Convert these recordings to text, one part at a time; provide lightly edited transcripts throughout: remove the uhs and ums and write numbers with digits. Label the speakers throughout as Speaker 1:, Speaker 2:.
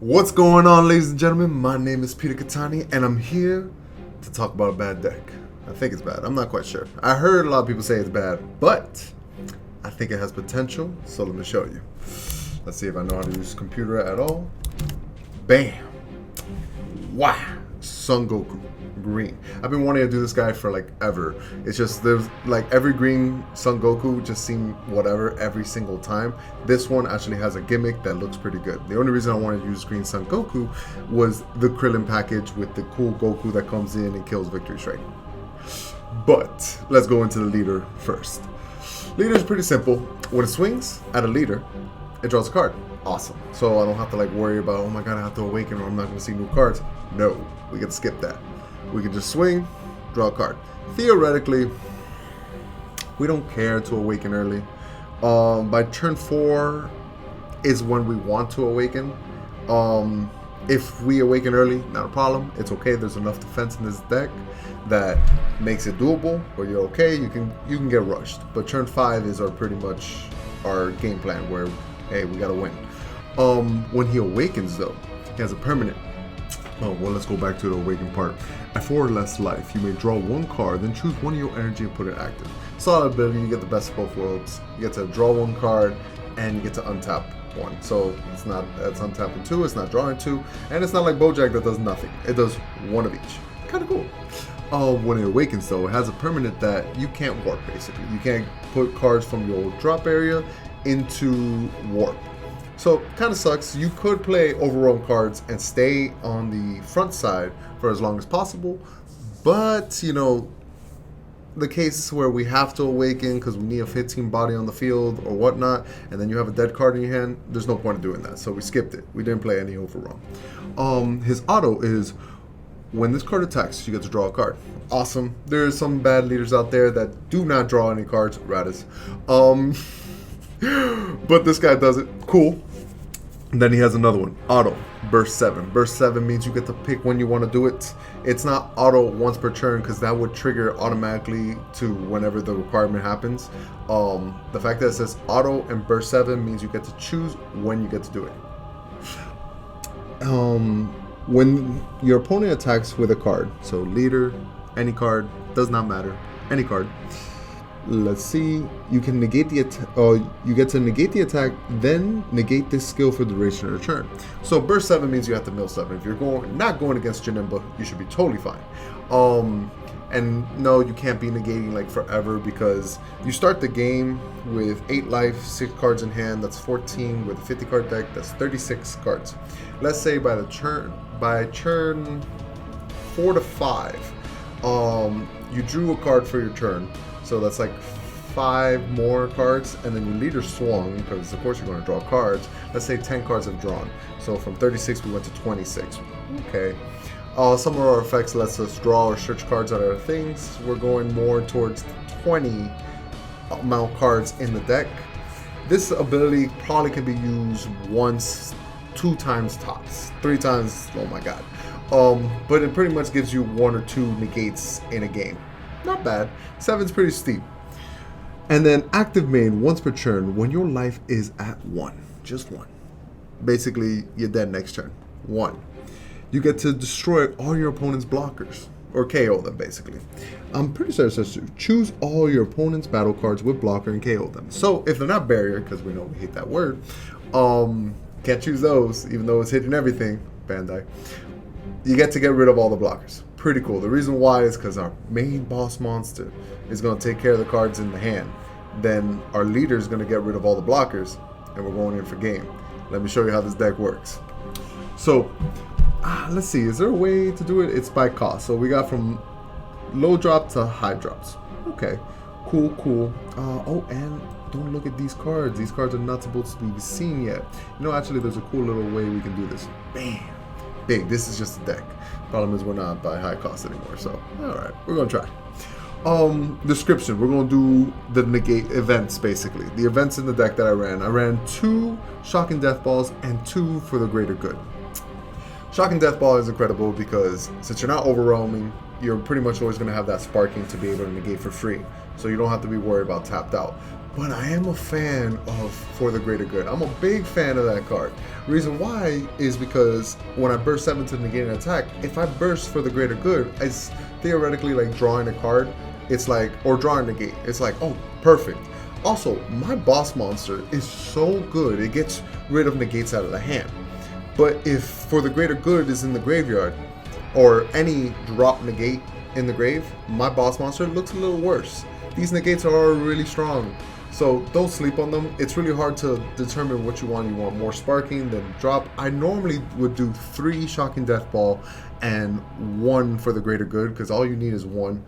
Speaker 1: What's going on, ladies and gentlemen? My name is Peter Cattani, and I'm here to talk about a bad deck. I think it's bad. I'm not quite sure. I heard a lot of people say it's bad, but I think it has potential, so let me show you. Let's see if I know how to use computer at all. Bam! Wow! Son Goku. Green. I've been wanting to do this guy for like ever. It's just there's like every green Son Goku just seemed whatever every single time. This one actually has a gimmick that looks pretty good. The only reason I wanted to use green Son Goku was the Krillin package with the cool Goku that comes in and kills Victory Strike. But let's go into the leader first. Leader is pretty simple. When it swings at a leader, it draws a card. Awesome. So I don't have to like worry about, oh my god, I have to awaken or I'm not going to see new cards. No, we can skip that. We can just swing, draw a card. Theoretically, we don't care to awaken early. By turn 4 is when we want to awaken. If we awaken early, not a problem. It's okay. There's enough defense in this deck that makes it doable. Where you're okay, you can get rushed. But turn 5 is pretty much our game plan where, hey, we gotta win. When he awakens though, he has a permanent. Oh, well, let's go back to the awaken part. At 4 or less life, you may draw one card, then choose one of your energy and put it active. Solid ability, you get the best of both worlds. You get to draw one card, and you get to untap one. So it's untapping 2, it's not drawing 2, and it's not like Bojack that does nothing. It does one of each. Kind of cool. When it awakens though, it has a permanent that you can't warp basically. You can't put cards from your drop area into warp. So kind of sucks. You could play overrun cards and stay on the front side for as long as possible, but you know, the cases where we have to awaken because we need a 15 body on the field or whatnot, and then you have a dead card in your hand, there's no point in doing that. So we skipped it. We didn't play any overrun. His auto is when this card attacks, you get to draw a card. Awesome. There's some bad leaders out there that do not draw any cards. Radis. But this guy does it. Cool. And then he has another one, auto, burst 7. Burst 7 means you get to pick when you want to do it. It's not auto once per turn because that would trigger automatically to whenever the requirement happens. The fact that it says auto and burst 7 means you get to choose when you get to do it. When your opponent attacks with a card, so leader, any card, does not matter, any card. Let's see. You can negate the attack. You get to negate the attack, then negate this skill for the duration of the turn. So burst 7 means you have to mill 7. If you're not going against Janemba, you should be totally fine. And no, you can't be negating like forever because you start the game with 8 life, 6 cards in hand. That's 14 with a 50 card deck. That's 36 cards. Let's say by turn 4 to 5, you drew a card for your turn. So that's like 5 more cards, and then your leader swung, because of course you're going to draw cards. Let's say 10 cards have drawn. So from 36 we went to 26. Okay. Some of our effects lets us draw or search cards out of our things. We're going more towards 20 amount cards in the deck. This ability probably can be used once, 2 times tops, 3 times, oh my god. But it pretty much gives you 1 or 2 negates in a game. Not bad. 7's pretty steep. And then active main once per turn when your life is at 1. Just 1. Basically, you're dead next turn. 1. You get to destroy all your opponent's blockers. Or KO them, basically. I'm pretty sure it says to choose all your opponent's battle cards with blocker and KO them. So, if they're not barrier, because we know we hate that word, can't choose those, even though it's hitting everything, Bandai. You get to get rid of all the blockers. Pretty cool. The reason why is because our main boss monster is going to take care of the cards in the hand. Then our leader is going to get rid of all the blockers, and we're going in for game. Let me show you how this deck works. So, let's see. Is there a way to do it? It's by cost. So we got from low drop to high drops. Okay. Cool. Oh, and don't look at these cards. These cards are not supposed to be seen yet. You know, actually, there's a cool little way we can do this. Bam. Big. This is just a deck. Problem is we're not by high cost anymore, so alright, we're gonna try. Description, we're gonna do the negate events basically. The events in the deck that I ran 2 shocking death balls and 2 for the greater good. Shocking Death Ball is incredible because since you're not overwhelming, you're pretty much always going to have that sparking to be able to negate for free. So you don't have to be worried about tapped out. But I am a fan of For the Greater Good. I'm a big fan of that card. Reason why is because when I burst 7 to negate an attack, if I burst For the Greater Good, it's theoretically like drawing a card. It's like, or drawing a negate. It's like, oh, perfect. Also, my boss monster is so good, it gets rid of negates out of the hand. But if For the Greater Good is in the graveyard, or any drop negate in the grave, my boss monster looks a little worse. These negates are really strong, so don't sleep on them. It's really hard to determine what you want. You want more sparking than drop. I normally would do 3 Shocking Death Ball and 1 For the Greater Good, because all you need is one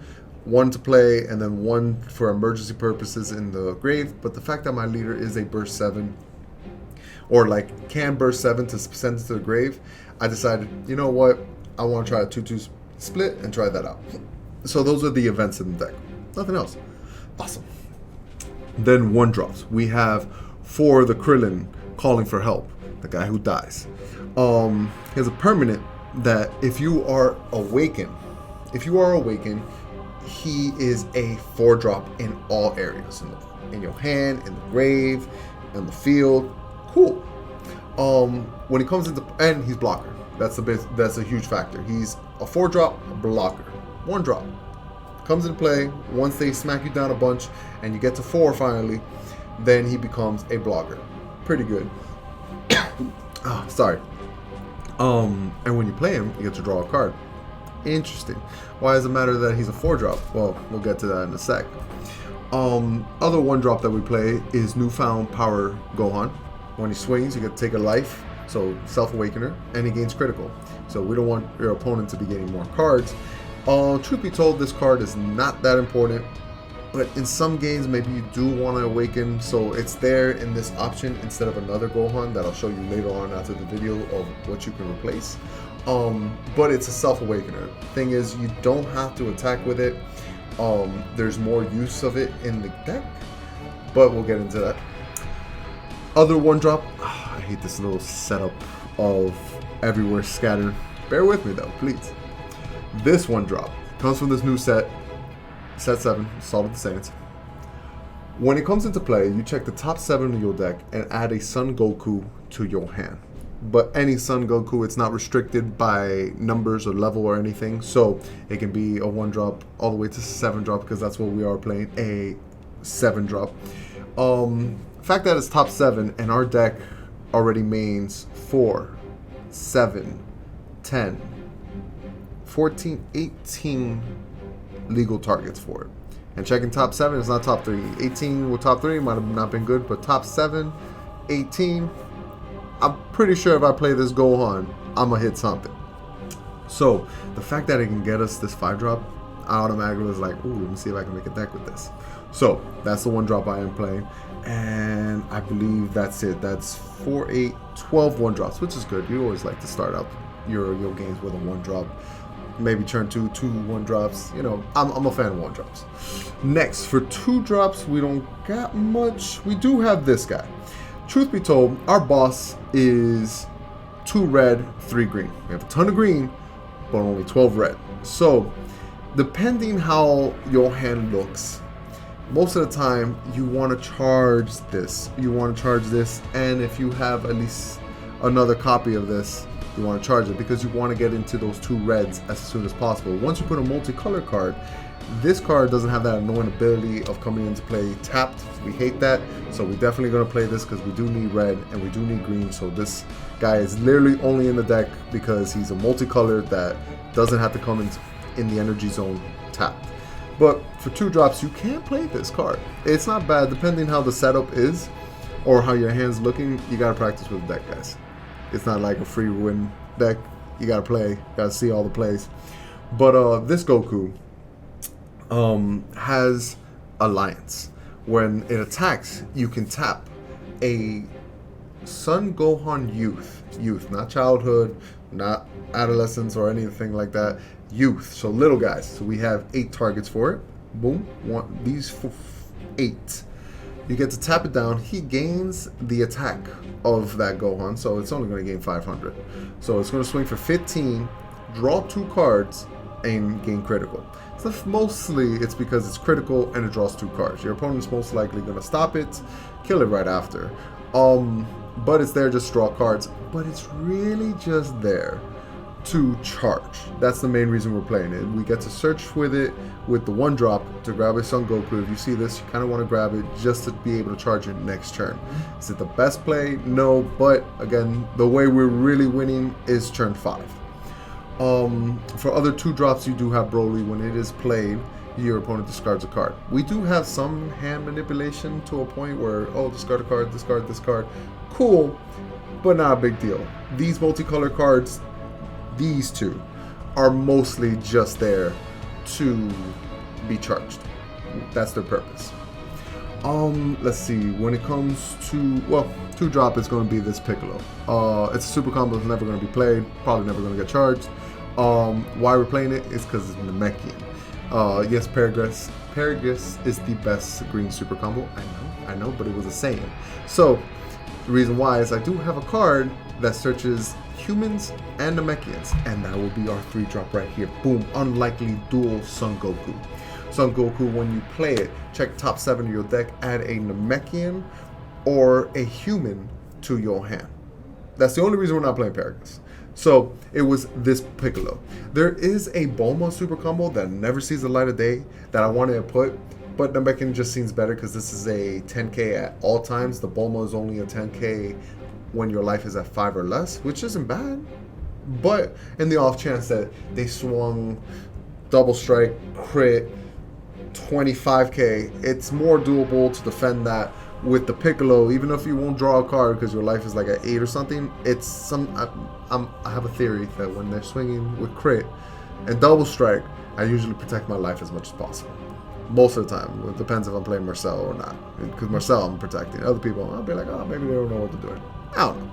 Speaker 1: to play and then 1 for emergency purposes in the grave. But the fact that my leader is a burst 7, or like can burst 7 to send it to the grave, I decided, you know what, I want to try a 2-2 split and try that out. So those are the events in the deck. Nothing else. Awesome. Then 1-drops. We have For the Krillin, Calling for Help, the guy who dies. He has a permanent that if you are awakened, he is a 4-drop in all areas. In your hand, in the grave, in the field. Cool. When he comes into, and he's blocker. That's a huge factor. He's a 4-drop blocker. 1-drop. Comes into play once they smack you down a bunch and you get to 4 finally, then he becomes a blocker. Pretty good. Sorry. And when you play him, you get to draw a card. Interesting. Why does it matter that he's a 4-drop? Well, we'll get to that in a sec. Other 1-drop that we play is Newfound Power Gohan. When he swings, you get to take a life, so Self-Awakener, and he gains critical. So we don't want your opponent to be getting more cards. Truth be told, this card is not that important, but in some games maybe you do want to awaken, so it's there in this option instead of another Gohan that I'll show you later on after the video of what you can replace. But it's a Self-Awakener. Thing is, you don't have to attack with it. There's more use of it in the deck, but we'll get into that. Other 1-drop, I hate this little setup of everywhere scattered. Bear with me though, please. This 1-drop comes from this new set 7, Salt of the Saints. When it comes into play, you check the top 7 of your deck and add a Son Goku to your hand. But any Son Goku, it's not restricted by numbers or level or anything, so it can be a 1-drop all the way to 7-drop, because that's what we are playing, a 7-drop. The fact that it's top 7 and our deck already mains 4, 7, 10, 14, 18 legal targets for it. And checking top 7, it's not top 3. 18 with top 3 might have not been good, but top 7, 18, I'm pretty sure if I play this Gohan, I'm going to hit something. So the fact that it can get us this 5-drop, I automatically was like, ooh, let me see if I can make a deck with this. So that's the 1-drop I am playing. And I believe that's it. That's 4, 8, 12 1-drops, which is good. You always like to start out your games with a 1-drop. Maybe turn 2 1-drops. You know, I'm a fan of 1-drops. Next, for 2-drops, we don't got much. We do have this guy. Truth be told, our boss is 2 red, 3 green. We have a ton of green, but only 12 red. So, depending how your hand looks, most of the time you want to charge this. And if you have at least another copy of this, you want to charge it, because you want to get into those 2 reds as soon as possible. Once you put a multicolor card, this card doesn't have that annoying ability of coming into play tapped. We hate that, so we're definitely going to play this because we do need red and we do need green. So this guy is literally only in the deck because he's a multicolored that doesn't have to come in the energy zone tapped. But for 2-drops, you can play this card. It's not bad, depending how the setup is or how your hand's looking. You gotta practice with the deck, guys. It's not like a free win deck. You gotta play, you gotta see all the plays. But this Goku has Alliance. When it attacks, you can tap a Son Gohan youth, not childhood, not adolescence or anything like that. Youth, so little guys. So we have 8 targets for it. Boom, these 8. You get to tap it down. He gains the attack of that Gohan, so it's only going to gain 500. So it's going to swing for 15, draw 2 cards, and gain critical. So mostly it's because it's critical and it draws 2 cards. Your opponent's most likely going to stop it, kill it right after. But it's there just to draw cards. But it's really just there to charge. That's the main reason we're playing it. We get to search with it with the 1-drop to grab a Son Goku. If you see this, you kind of want to grab it just to be able to charge it next turn. Is it the best play? No, but again, the way we're really winning is turn 5. For other 2-drops, you do have Broly. When it is played, your opponent discards a card. We do have some hand manipulation to a point where, oh, discard a card, discard this card. Cool, but not a big deal. These multicolor cards, these 2, are mostly just there to be charged. That's their purpose. Let's see. When it comes to, well, 2-drop is going to be this Piccolo. It's a super combo that's never going to be played. Probably never going to get charged. Why we're playing it is because it's Namekian. Yes, Paragus is the best green super combo. I know, but it was a saying. So the reason why is I do have a card that searches humans and Namekians, and that will be our 3-drop right here. Boom, unlikely dual Son Goku. Son Goku, when you play it, check top 7 of your deck, add a Namekian or a human to your hand. That's the only reason we're not playing Paragus. So it was this Piccolo. There is a Bulma super combo that never sees the light of day that I wanted to put, but Namekian just seems better because this is a 10k at all times. The Bulma is only a 10k when your life is at 5 or less, which isn't bad. But in the off chance that they swung double strike, crit, 25k, it's more doable to defend that with the Piccolo. Even if you won't draw a card because your life is like at 8 or something, it's some. I have a theory that when they're swinging with crit and double strike, I usually protect my life as much as possible. Most of the time. It depends if I'm playing Marcel or not. Because Marcel I'm protecting. Other people, I'll be like, oh, maybe they don't know what to do. I don't know.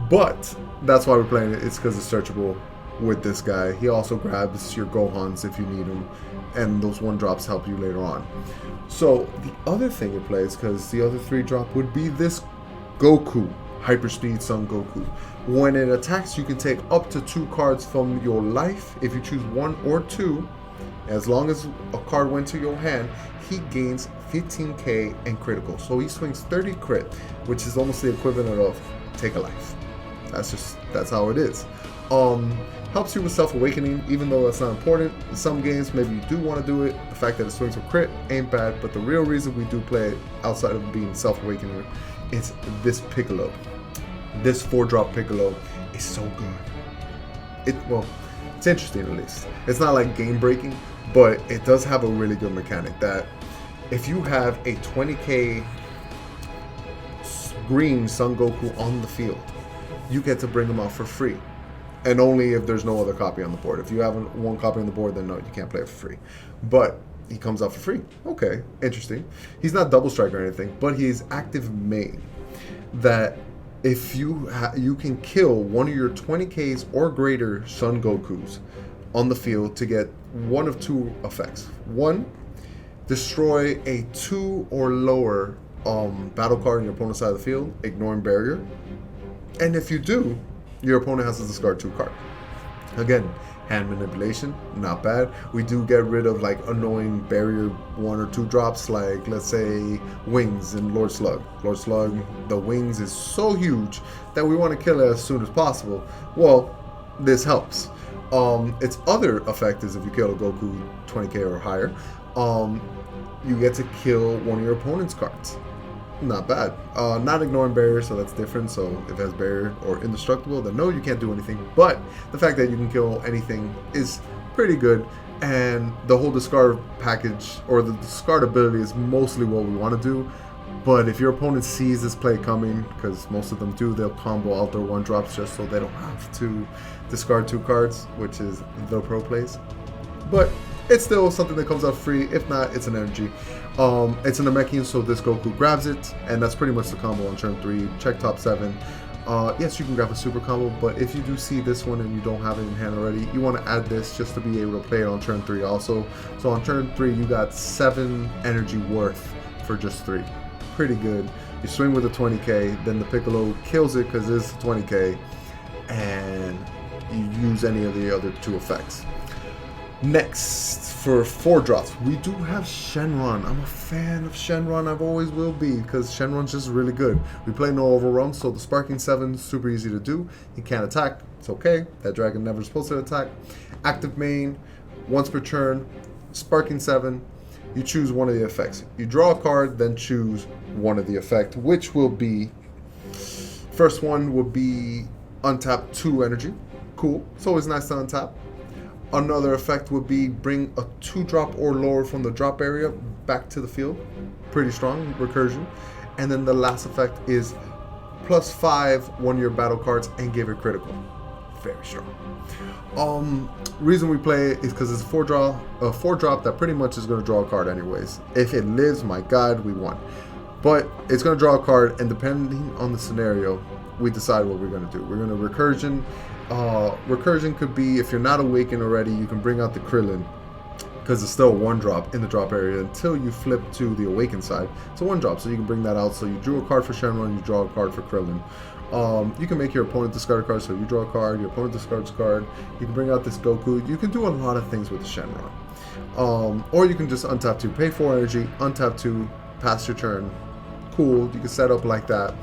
Speaker 1: But that's why we're playing it. It's because it's searchable with this guy. He also grabs your Gohans if you need them. And those 1-drops help you later on. So the other thing it plays, because the other 3-drop would be this Goku. Hyperspeed Son Goku. When it attacks, you can take up to 2 cards from your life. If you choose 1 or 2, as long as a card went to your hand, he gains 15k and critical. So he swings 30 crit, which is almost the equivalent of take a life. That's how it is. Helps you with self-awakening, even though that's not important. In some games, maybe you do want to do it. The fact that it swings with crit ain't bad, but the real reason we do play it, outside of being self-awakening, is this Piccolo. This 4-drop Piccolo is so good. It's interesting at least. It's not like game-breaking, but it does have a really good mechanic that if you have a 20k green Son Goku on the field, you get to bring him out for free. And only if there's no other copy on the board. If you have one copy on the board, then no, you can't play it for free. But he comes out for free. Okay, interesting. He's not double strike or anything, but he's active main. That if you can kill one of your 20Ks or greater Son Gokus on the field to get one of 2 effects. 1, destroy a 2 or lower battle card on your opponent's side of the field, ignoring barrier. And if you do, your opponent has to discard 2 cards. Again, hand manipulation, not bad. We do get rid of like annoying barrier 1 or 2 drops, like let's say Wings and Lord Slug. Lord Slug, the Wings is so huge that we want to kill it as soon as possible. Well, this helps. Its other effect is if you kill a Goku 20k or higher, you get to kill one of your opponent's cards. Not bad. Not ignoring barrier, so that's different. So if it has barrier or indestructible, then no, you can't do anything. But the fact that you can kill anything is pretty good. And the whole discard package, or the discard ability, is mostly what we want to do. But if your opponent sees this play coming, because most of them do, they'll combo out their 1-drops just so they don't have to discard 2 cards, which is the pro plays. But it's still something that comes out free. If not, it's an energy. It's an Namekian, so this Goku grabs it, and that's pretty much the combo on turn 3. Check top 7. Yes, you can grab a super combo, but if you do see this one and you don't have it in hand already, you want to add this just to be able to play it on turn 3 also. So on turn 3, you got 7 energy worth for just 3. pretty good. You swing with a 20k, then the Piccolo kills it because it's 20k, and you use any of the other 2 effects. Next, for 4 drops, we do have Shenron. I'm a fan of Shenron. I've always will be, because Shenron's just really good. We play no overrun, so the Sparking 7 is super easy to do. He can't attack. It's okay. That dragon never supposed to attack. Active main, once per turn, Sparking 7. You choose one of the effects. You draw a card, then choose one of the effect, which will be, first one will be untap 2 energy. Cool. It's always nice to untap. Another effect would be bring a 2-drop or lower from the drop area back to the field. Pretty strong recursion. And then the last effect is +5 one of your battle cards and give it critical. Very strong. Reason we play it is because it's a 4-drop that pretty much is going to draw a card anyways. If it lives, my god, we won. But it's going to draw a card, and depending on the scenario, we decide what we're going to do. We're going to recursion. Recursion could be, if you're not awakened already, you can bring out the Krillin, because it's still a 1-drop in the drop area until you flip to the awakened side. It's a 1-drop, so you can bring that out. So you drew a card for Shenron, you draw a card for Krillin. You can make your opponent discard a card, so you draw a card, your opponent discards a card. You can bring out this Goku. You can do a lot of things with the Shenron. Or you can just untap 2, pay 4 energy, untap 2, pass your turn. Cool, you can set up like that.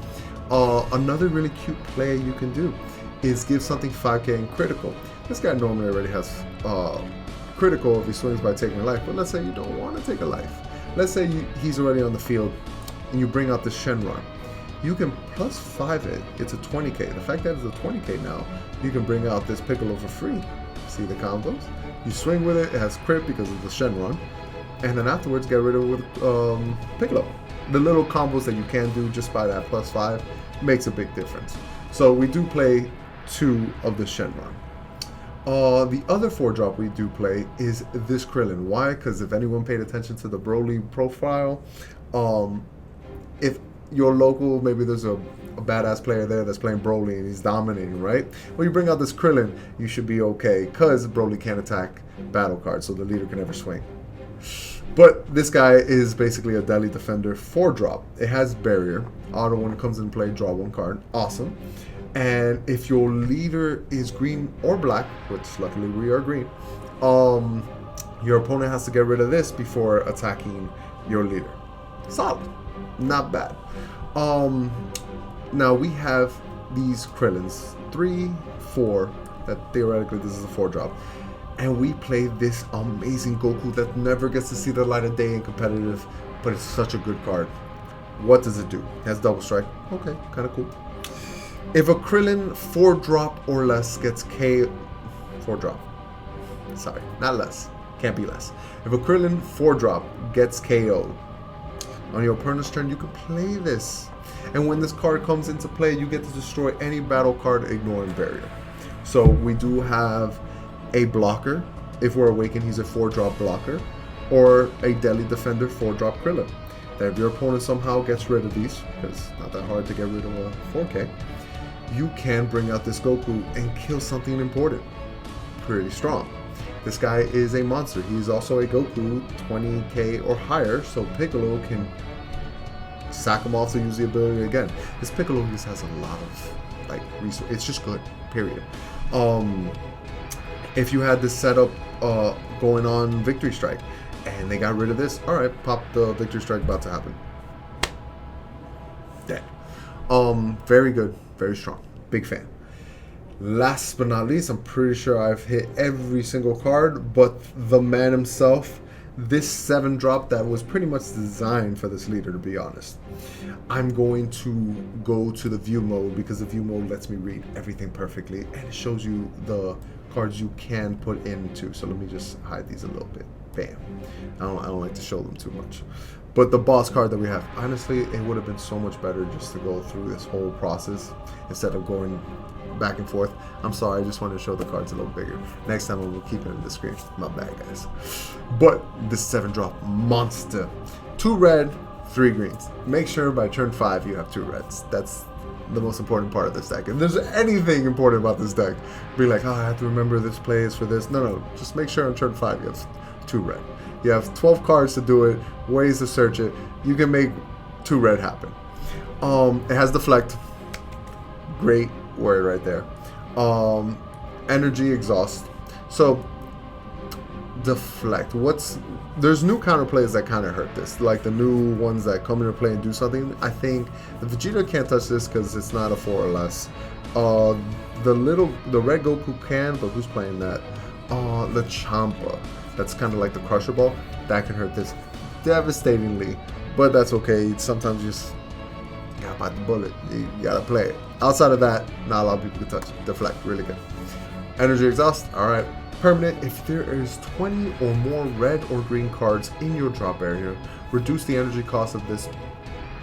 Speaker 1: Another really cute play you can do is give something 5k and critical. This guy normally already has critical if he swings by taking a life, but let's say you don't want to take a life. Let's say he's already on the field and you bring out the Shenron. You can +5 it. It's a 20k. The fact that it's a 20k now, you can bring out this Piccolo for free. See the combos? You swing with it, it has crit because of the Shenron, and then afterwards get rid of it with Piccolo. The little combos that you can do just by that +5 makes a big difference. So we do play 2 of the Shenron. The other 4-drop we do play is this Krillin. Why? Because if anyone paid attention to the Broly profile, if your local, maybe there's a badass player there that's playing Broly and he's dominating, right? When you bring out this Krillin, you should be okay, because Broly can't attack battle cards, so the leader can never swing. But this guy is basically a Deadly Defender 4-drop. It has barrier. Auto when it comes into play, draw 1 card. Awesome. And if your leader is green or black, which luckily we are green, your opponent has to get rid of this before attacking your leader. Solid. Not bad. Now we have these Krillins, 3, 4, that theoretically this is a 4-drop. And we play this amazing Goku that never gets to see the light of day in competitive, but it's such a good card. What does it do? It has double strike. Okay, kind of cool. If a Krillin 4-drop or less gets KO, 4-drop. Sorry, not less. Can't be less. If a Krillin 4-drop gets KO on your opponent's turn, you can play this. And when this card comes into play, you get to destroy any battle card ignoring barrier. So we do have a blocker. If we're awakened, he's a 4-drop blocker, or a Deadly Defender 4-drop Krillin. That if your opponent somehow gets rid of these, because it's not that hard to get rid of a 4K, you can bring out this Goku and kill something important. Pretty strong. This guy is a monster. He's also a Goku 20k or higher, so Piccolo can sack him off to use the ability again. This Piccolo just has a lot of resources. It's just good, period. If you had this setup going on Victory Strike and they got rid of this, alright, pop the Victory Strike, about to happen. Dead. Very good, very strong. Big fan. Last but not least, I'm pretty sure I've hit every single card, but the man himself, this 7-drop that was pretty much designed for this leader, to be honest. I'm going to go to the view mode, because the view mode lets me read everything perfectly, and it shows you the cards you can put into. So let me just hide these a little bit. Bam. I don't like to show them too much. But the boss card that we have, honestly, it would have been so much better just to go through this whole process instead of going back and forth. I'm sorry, I just wanted to show the cards a little bigger. Next time we'll keep it in the screen. My bad, guys. But this 7-drop monster. 2 red, 3 greens. Make sure by turn 5 you have 2 reds. That's the most important part of this deck. If there's anything important about this deck, be like, oh, I have to remember this play is for this. No, just make sure on turn 5 you have 2 red. You have 12 cards to do it, ways to search it. You can make 2 red happen. It has deflect. Great word right there. Energy exhaust. So deflect. There's new counterplays that kind of hurt this, like the new ones that come into play and do something. I think the Vegeta can't touch this because it's not a 4 or less. The red Goku can, but who's playing that? The Champa. That's kind of like the Crusher Ball. That can hurt this devastatingly, but that's okay. Sometimes you just gotta bite the bullet. You gotta play it. Outside of that, not a lot of people can touch it. Deflect, really good. Energy exhaust, alright. Permanent, if there is 20 or more red or green cards in your drop area, reduce the energy cost of this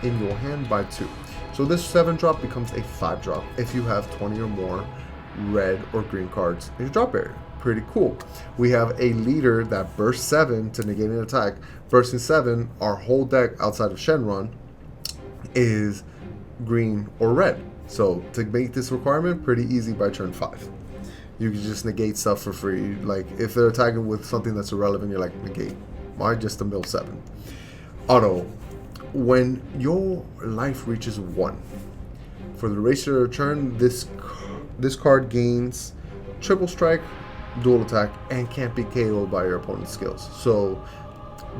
Speaker 1: in your hand by 2. So this 7 drop becomes a 5 drop if you have 20 or more red or green cards in your drop area. Pretty cool. We have a leader that bursts 7 to negate an attack. Bursting 7, our whole deck outside of Shenron is green or red. So to make this requirement, pretty easy by turn 5. You can just negate stuff for free. Like if they're attacking with something that's irrelevant, you're like, negate. Why just a mill 7? Auto. When your life reaches 1, for the duration of your turn, this card gains triple strike, dual attack, and can't be KO'd by your opponent's skills. So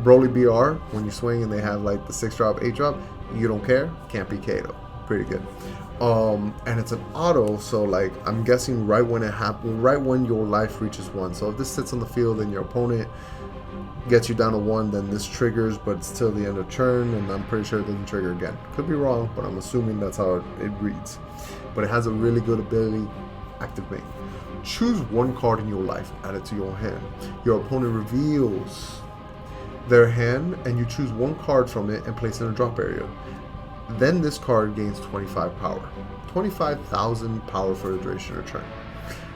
Speaker 1: Broly BR, when you swing and they have like the 6 drop, 8 drop, you don't care, can't be KO'd. Pretty good. And it's an auto, so like I'm guessing right when it happens, right when your life reaches 1. So if this sits on the field and your opponent gets you down to 1, then this triggers, but it's till the end of turn, and I'm pretty sure it doesn't trigger again. Could be wrong, but I'm assuming that's how it reads. But it has a really good ability, activate. Choose 1 card in your life, add it to your hand. Your opponent reveals their hand, and you choose 1 card from it and place it in a drop area. Then this card gains 25 power. 25,000 power for the duration of your turn.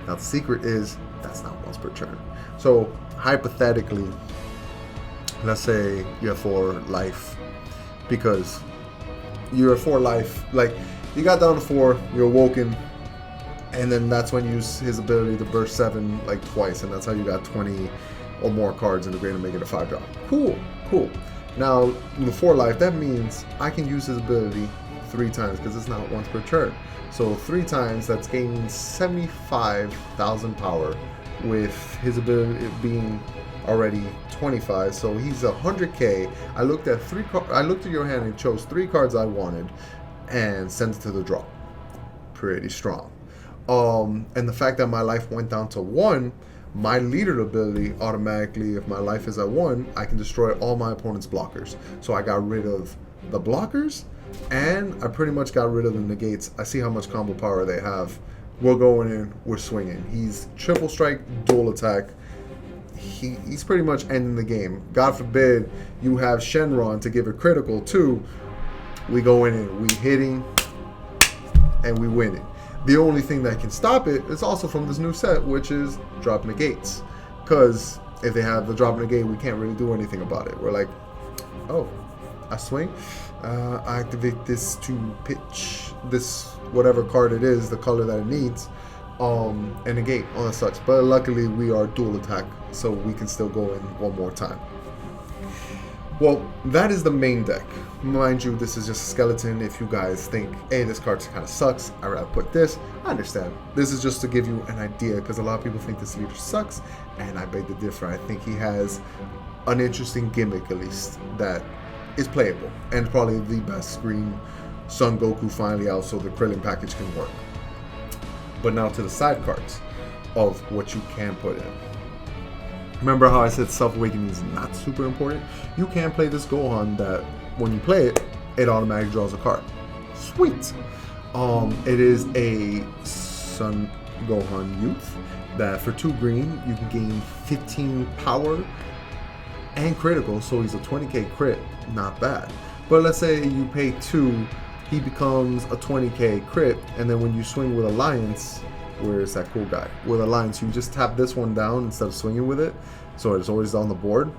Speaker 1: Now the secret is, that's not once per turn. So hypothetically, let's say you have 4 life, because you're at 4 life, like you got down to 4, you're awoken, and then that's when you use his ability to burst 7 like twice, and that's how you got 20 or more cards in the grade to make it a 5 drop. Cool. Now the 4 life, that means I can use his ability 3 times because it's not once per turn. So 3 times, that's gaining 75,000 power, with his ability being already 25, so he's 100k. I looked at your hand and chose 3 cards I wanted and sent it to the draw. Pretty strong. And the fact that my life went down to 1, my leader ability automatically, if my life is at 1, I can destroy all my opponent's blockers. So I got rid of the blockers, and I pretty much got rid of the negates. I see how much combo power they have. We're going in, we're swinging. He's triple strike, dual attack. He's pretty much ending the game. God forbid you have Shenron to give a critical too. We go in and we hitting, and we winning. The only thing that can stop it is also from this new set, which is drop negates. Because if they have the drop negate, we can't really do anything about it. We're like, oh, I swing. I activate this to pitch this whatever card it is, the color that it needs, and negate on such. But luckily we are dual attack, so we can still go in 1 more time. Well, that is the main deck. Mind you, this is just a skeleton. If you guys think, hey, this card kind of sucks, I'd rather put this, I understand. This is just to give you an idea, because a lot of people think this leader sucks, and I beg to differ. I think he has an interesting gimmick, at least, that is playable, and probably the best Green Son Goku finally out, so the Krillin package can work. But now to the side cards of what you can put in. Remember how I said Self-Awakening is not super important? You can play this Gohan that when you play it, it automatically draws a card. Sweet! It is a Son Gohan Youth that for 2 green, you can gain 15 power and critical, so he's a 20k crit, not bad. But let's say you pay 2, he becomes a 20k crit, and then when you swing with Alliance, where's that cool guy? With Alliance, you just tap this one down instead of swinging with it, so it's always on the board,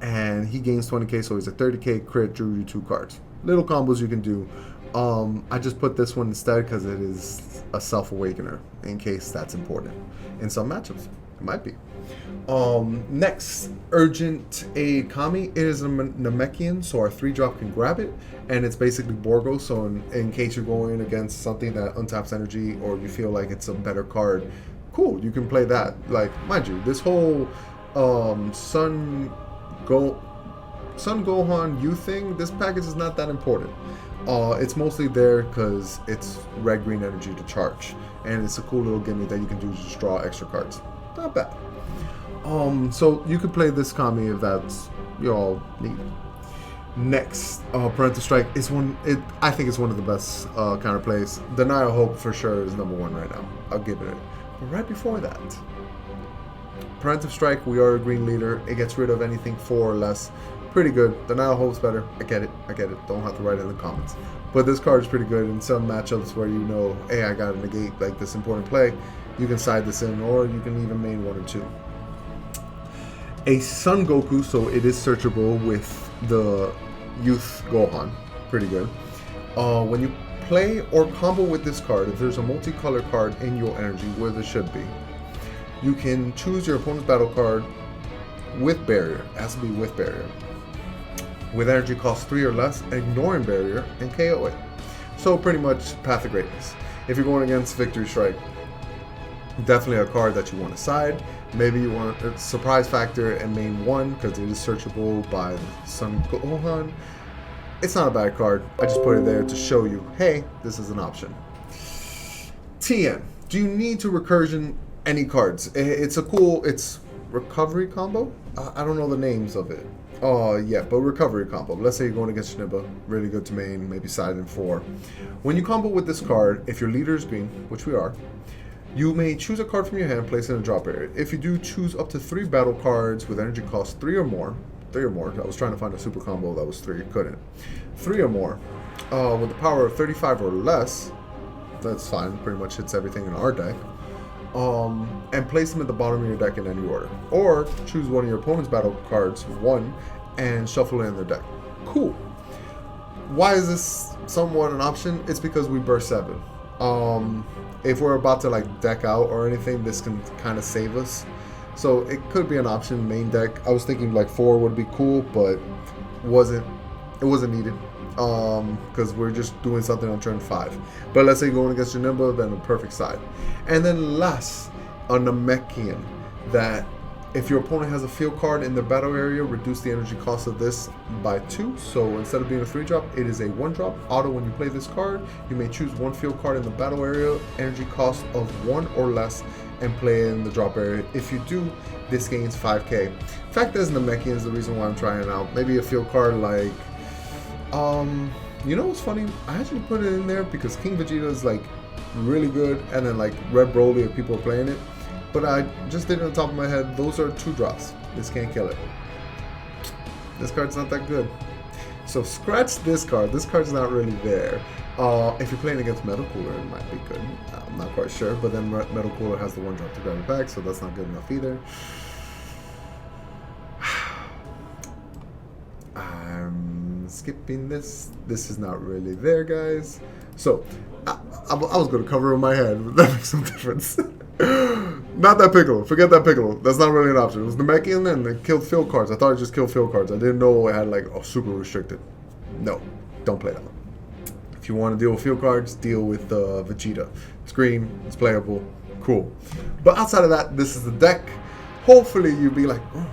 Speaker 1: and he gains 20k, so he's a 30k crit, drew you 2 cards. Little combos you can do. I just put this one instead because it is a Self-Awakener, in case that's important. In some matchups, it might be. Next, Urgent A Kami. It is a Namekian, so our 3-drop can grab it, and it's basically Borgo. So in case you're going against something that untaps energy, or you feel like it's a better card, cool, you can play that. Like, mind you, this whole Sun Gohan U thing, this package is not that important. It's mostly there because it's red green energy to charge, and it's a cool little gimmick that you can do to just draw extra cards. Not bad. So you could play this Kami if that's you all need. Next, Parental Strike is I think it's one of the best counter plays. Denial Hope for sure is number 1 right now. I'll give it. But right before that, Parental Strike, we are a green leader. It gets rid of anything 4 or less. Pretty good. Denial Hope's better. I get it. Don't have to write it in the comments. But this card is pretty good in some matchups where you know, hey, I gotta negate like this important play. You can side this in, or you can even main 1 or 2. A Son Goku, so it is searchable with the Youth Gohan. Pretty good. When you play or combo with this card, if there's a multicolor card in your energy, where there should be, you can choose your opponent's battle card with barrier. It has to be with barrier. With energy cost 3 or less, ignoring barrier, and KO it. So pretty much Path of Greatness. If you're going against Victory Strike, definitely a card that you want to side. Maybe you want a surprise factor and main 1 because it is searchable by the Son Gohan. It's not a bad card. I just put it there to show you, hey, this is an option. TN. Do you need to recursion any cards? It's recovery combo. I don't know the names of it. Yeah, but recovery combo. Let's say you're going against Shinba, really good to main, maybe side in 4. When you combo with this card, if your leader is green, which we are, you may choose a card from your hand, place it in a drop area. If you do, choose up to 3 battle cards with energy cost 3 or more. I was trying to find a super combo that was 3, couldn't. 3 or more, with the power of 35 or less. That's fine, pretty much hits everything in our deck. And place them at the bottom of your deck in any order. Or choose one of your opponent's battle cards, 1, and shuffle it in their deck. Cool. Why is this somewhat an option? It's because we burst 7. If we're about to like deck out or anything, this can kind of save us. So it could be an option, main deck. I was thinking like 4 would be cool, but it wasn't needed. Because we're just doing something on turn 5. But let's say you're going against Janemba, then a perfect side. And then last, a Namekian, that if your opponent has a field card in their battle area, reduce the energy cost of this by 2. So instead of being a 3-drop, it is a 1-drop. Auto, when you play this card, you may choose 1 field card in the battle area, energy cost of 1 or less, and play it in the drop area. If you do, this gains 5k. Fact is, Namekian is the reason why I'm trying it out. Maybe a field card like, you know what's funny? I actually put it in there because King Vegeta is like really good, and then like Red Broly if people are playing it. But I just did it on top of my head. Those are 2 drops. This can't kill it. This card's not that good. So scratch this card. This card's not really there. If you're playing against Metal Cooler, it might be good. I'm not quite sure. But then Metal Cooler has the 1-drop to grab it back, so that's not good enough either. I'm skipping this. This is not really there, guys. So I was going to cover it in my head, but that makes some difference. Not that Piccolo. Forget that Piccolo. That's not really an option. It was Namekian and it killed field cards. I thought it just killed field cards. I didn't know it had like super restricted. No, don't play that one. If you want to deal with field cards, deal with Vegeta. It's green, it's playable, cool. But outside of that, this is the deck. Hopefully you'll be like, oh,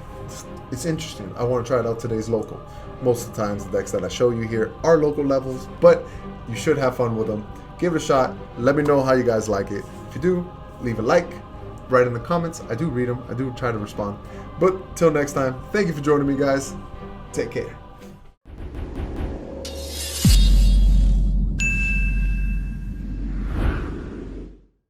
Speaker 1: it's interesting. I want to try it out. Today's local. Most of the times the decks that I show you here are local levels, but you should have fun with them. Give it a shot. Let me know how you guys like it. If you do, leave a like. Write in the comments. I do read them. I do try to respond. But till next time, thank you for joining me, guys. Take care.